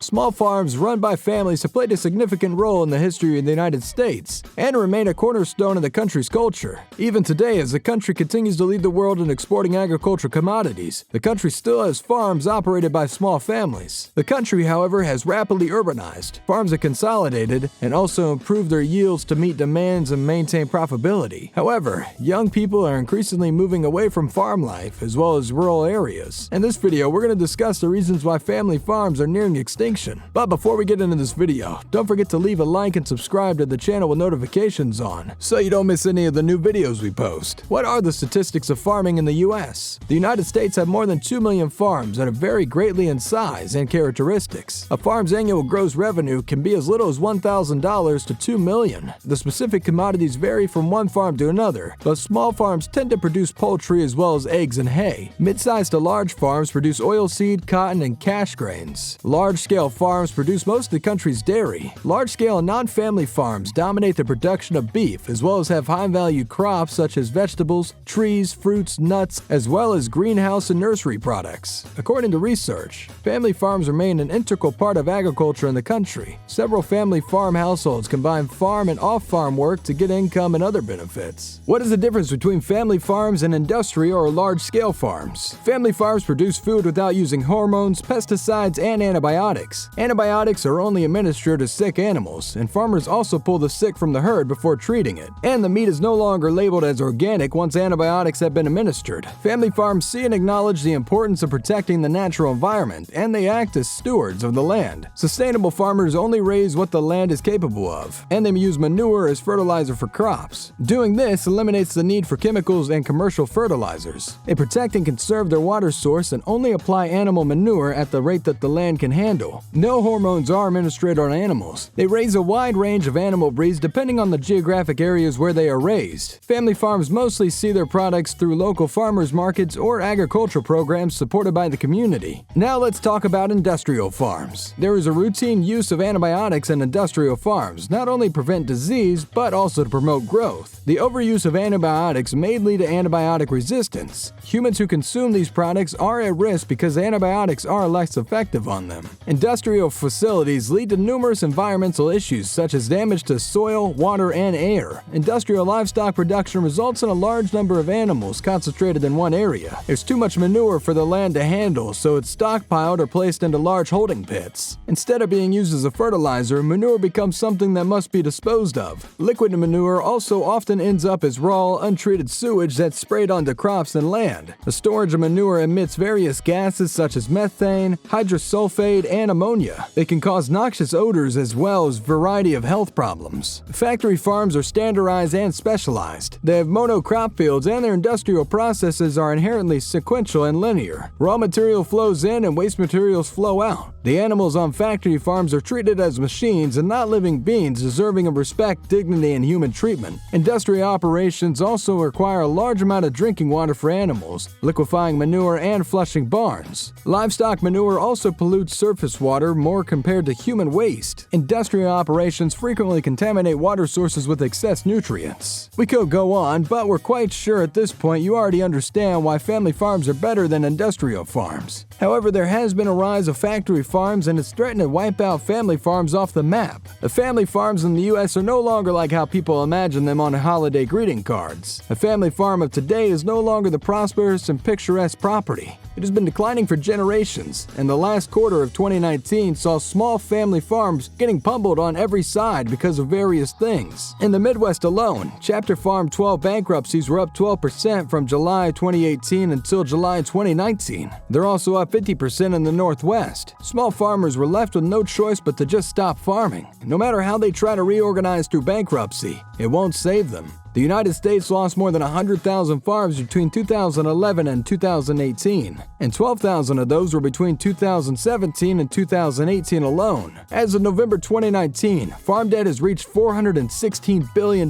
Small farms run by families have played a significant role in the history of the United States and remain a cornerstone of the country's culture. Even today, as the country continues to lead the world in exporting agricultural commodities, the country still has farms operated by small families. The country, however, has rapidly urbanized. Farms have consolidated and also improved their yields to meet demands and maintain profitability. However, young people are increasingly moving away from farm life as well as rural areas. In this video, we're going to discuss the reasons why family farms are nearing extinction. But before we get into this video, don't forget to leave a like and subscribe to the channel with notifications on, so you don't miss any of the new videos we post. What are the statistics of farming in the US? The United States have more than 2 million farms that vary greatly in size and characteristics. A farm's annual gross revenue can be as little as $1,000 to $2 million. The specific commodities vary from one farm to another, but small farms tend to produce poultry as well as eggs and hay. Mid-sized to large farms produce oilseed, cotton, and cash grains. Large-scale farms produce most of the country's dairy. Large-scale and non-family farms dominate the production of beef, as well as have high-value crops such as vegetables, trees, fruits, nuts, as well as greenhouse and nursery products. According to research, family farms remain an integral part of agriculture in the country. Several family farm households combine farm and off-farm work to get income and other benefits. What is the difference between family farms and industrial or large-scale farms? Family farms produce food without using hormones, pesticides, and antibiotics. Antibiotics are only administered to sick animals, and farmers also pull the sick from the herd before treating it. And the meat is no longer labeled as organic once antibiotics have been administered. Family farms see and acknowledge the importance of protecting the natural environment, and they act as stewards of the land. Sustainable farmers only raise what the land is capable of, and they use manure as fertilizer for crops. Doing this eliminates the need for chemicals and commercial fertilizers. They protect and conserve their water source and only apply animal manure at the rate that the land can handle. No hormones are administered on animals. They raise a wide range of animal breeds depending on the geographic areas where they are raised. Family farms mostly see their products through local farmers markets or agricultural programs supported by the community. Now let's talk about industrial farms. There is a routine use of antibiotics in industrial farms, not only to prevent disease, but also to promote growth. The overuse of antibiotics may lead to antibiotic resistance. Humans who consume these products are at risk because antibiotics are less effective on them. Industrial facilities lead to numerous environmental issues such as damage to soil, water, and air. Industrial livestock production results in a large number of animals concentrated in one area. There's too much manure for the land to handle, so it's stockpiled or placed into large holding pits. Instead of being used as a fertilizer, manure becomes something that must be disposed of. Liquid manure also often ends up as raw, untreated sewage that's sprayed onto crops and land. The storage of manure emits various gases such as methane, hydrosulfide, and ammonia. They can cause noxious odors as well as a variety of health problems. Factory farms are standardized and specialized. They have monocrop fields, and their industrial processes are inherently sequential and linear. Raw material flows in and waste materials flow out. The animals on factory farms are treated as machines and not living beings deserving of respect, dignity, and human treatment. Industrial operations also require a large amount of drinking water for animals, liquefying manure, and flushing barns. Livestock manure also pollutes surface water more compared to human waste. Industrial operations frequently contaminate water sources with excess nutrients. We could go on, but we're quite sure at this point you already understand why family farms are better than industrial farms. However, there has been a rise of factory farms, and it's threatened to wipe out family farms off the map. The family farms in the US are no longer like how people imagine them on holiday greeting cards. A family farm of today is no longer the prosperous and picturesque property. It has been declining for generations, and the last quarter of 2019 saw small family farms getting pummeled on every side because of various things. In the Midwest alone, Chapter Farm 12 bankruptcies were up 12% from July 2018 until July 2019. They're also up 50% in the Northwest. Small farmers were left with no choice but to just stop farming. No matter how they try to reorganize through bankruptcy, it won't save them. The United States lost more than 100,000 farms between 2011 and 2018, and 12,000 of those were between 2017 and 2018 alone. As of November 2019, farm debt has reached $416 billion,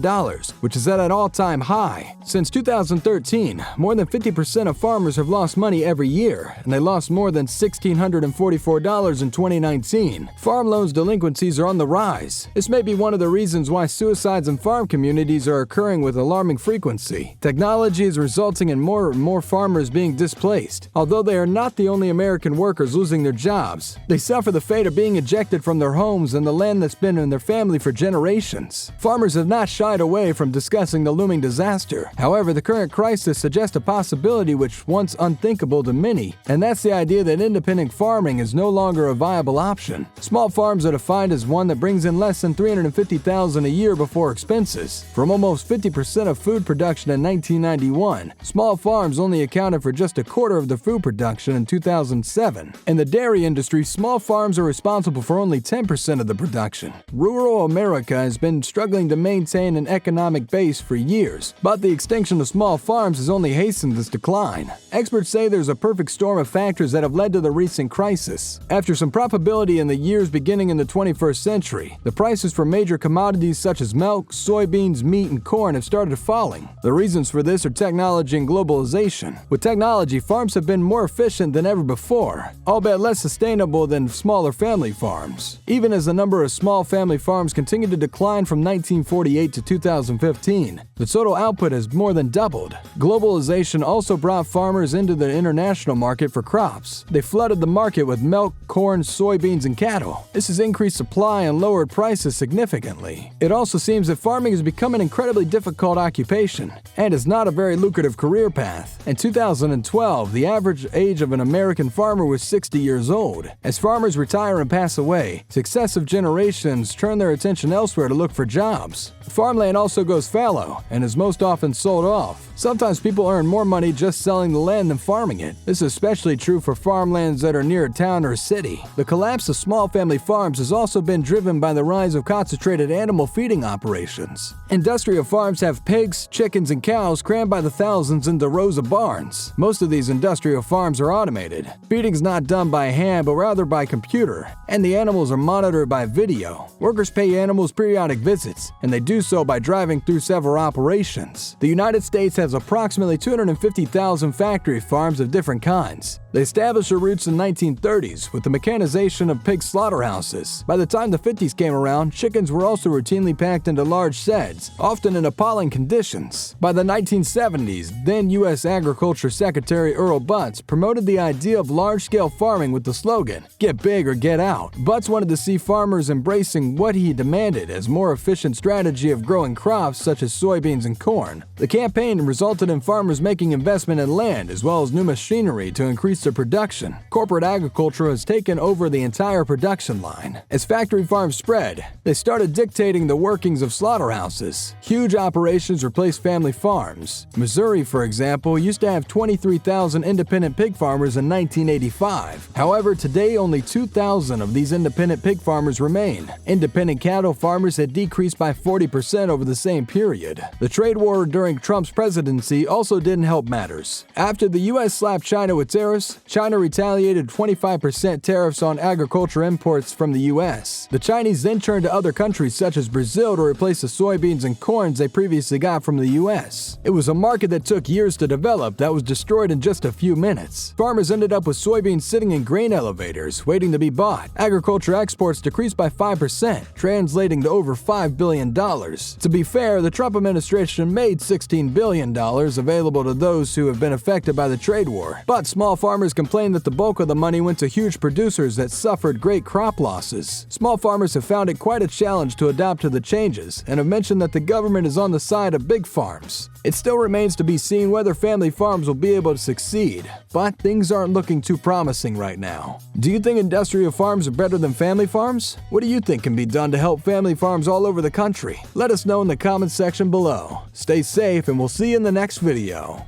which is at an all-time high. Since 2013, more than 50% of farmers have lost money every year, and they lost more than $1,644 in 2019. Farm loans delinquencies are on the rise. This may be one of the reasons why suicides in farm communities are occurring occurring with alarming frequency. Technology is resulting in more and more farmers being displaced. Although they are not the only American workers losing their jobs, they suffer the fate of being ejected from their homes and the land that's been in their family for generations. Farmers have not shied away from discussing the looming disaster. However, the current crisis suggests a possibility which once unthinkable to many, and that's the idea that independent farming is no longer a viable option. Small farms are defined as one that brings in less than $350,000 a year before expenses. From almost 50% of food production in 1991, small farms only accounted for just a quarter of the food production in 2007. In the dairy industry, small farms are responsible for only 10% of the production. Rural America has been struggling to maintain an economic base for years, but the extinction of small farms has only hastened this decline. Experts say there's a perfect storm of factors that have led to the recent crisis. After some probability in the years beginning in the 21st century, the prices for major commodities such as milk, soybeans, meat, and corn have started falling. The reasons for this are technology and globalization. With technology, farms have been more efficient than ever before, albeit less sustainable than smaller family farms. Even as the number of small family farms continued to decline from 1948 to 2015, the total output has more than doubled. Globalization also brought farmers into the international market for crops. They flooded the market with milk, corn, soybeans, and cattle. This has increased supply and lowered prices significantly. It also seems that farming has become an incredibly difficult occupation and is not a very lucrative career path. In 2012, the average age of an American farmer was 60 years old. As farmers retire and pass away, successive generations turn their attention elsewhere to look for jobs. Farmland also goes fallow and is most often sold off. Sometimes people earn more money just selling the land than farming it. This is especially true for farmlands that are near a town or a city. The collapse of small family farms has also been driven by the rise of concentrated animal feeding operations. Industrial farms have pigs, chickens, and cows crammed by the thousands into rows of barns. Most of these industrial farms are automated. Feeding's not done by hand, but rather by computer, and the animals are monitored by video. Workers pay animals periodic visits, and they do so by driving through several operations. The United States has approximately 250,000 factory farms of different kinds. They established their roots in the 1930s with the mechanization of pig slaughterhouses. By the time the 50s came around, chickens were also routinely packed into large sheds, often in appalling conditions. By the 1970s, then U.S. Agriculture Secretary Earl Butz promoted the idea of large-scale farming with the slogan, "Get big or get out." Butz wanted to see farmers embracing what he demanded as more efficient strategy of growing crops such as soybeans and corn. The campaign resulted in farmers making investment in land as well as new machinery to increase their production. Corporate agriculture has taken over the entire production line. As factory farms spread, they started dictating the workings of slaughterhouses. Huge operations replaced family farms. Missouri, for example, used to have 23,000 independent pig farmers in 1985. However, today only 2,000 of these independent pig farmers remain. Independent cattle farmers had decreased by 40% over the same period. The trade war during Trump's presidency also didn't help matters. After the U.S. slapped China with tariffs, China retaliated 25% tariffs on agriculture imports from the U.S. The Chinese then turned to other countries such as Brazil to replace the soybeans and corns they previously got from the U.S. It was a market that took years to develop that was destroyed in just a few minutes. Farmers ended up with soybeans sitting in grain elevators, waiting to be bought. Agriculture exports decreased by 5%, translating to over $5 billion. To be fair, the Trump administration made $16 billion available to those who have been affected by the trade war, but small farmers complained that the bulk of the money went to huge producers that suffered great crop losses. Small farmers have found it quite a challenge to adapt to the changes and have mentioned that the government is on the side of big farms. It still remains to be seen whether family farms will be able to succeed, but things aren't looking too promising right now. Do you think industrial farms are better than family farms? What do you think can be done to help family farms all over the country? Let us know in the comments section below. Stay safe and we'll see you in the next video.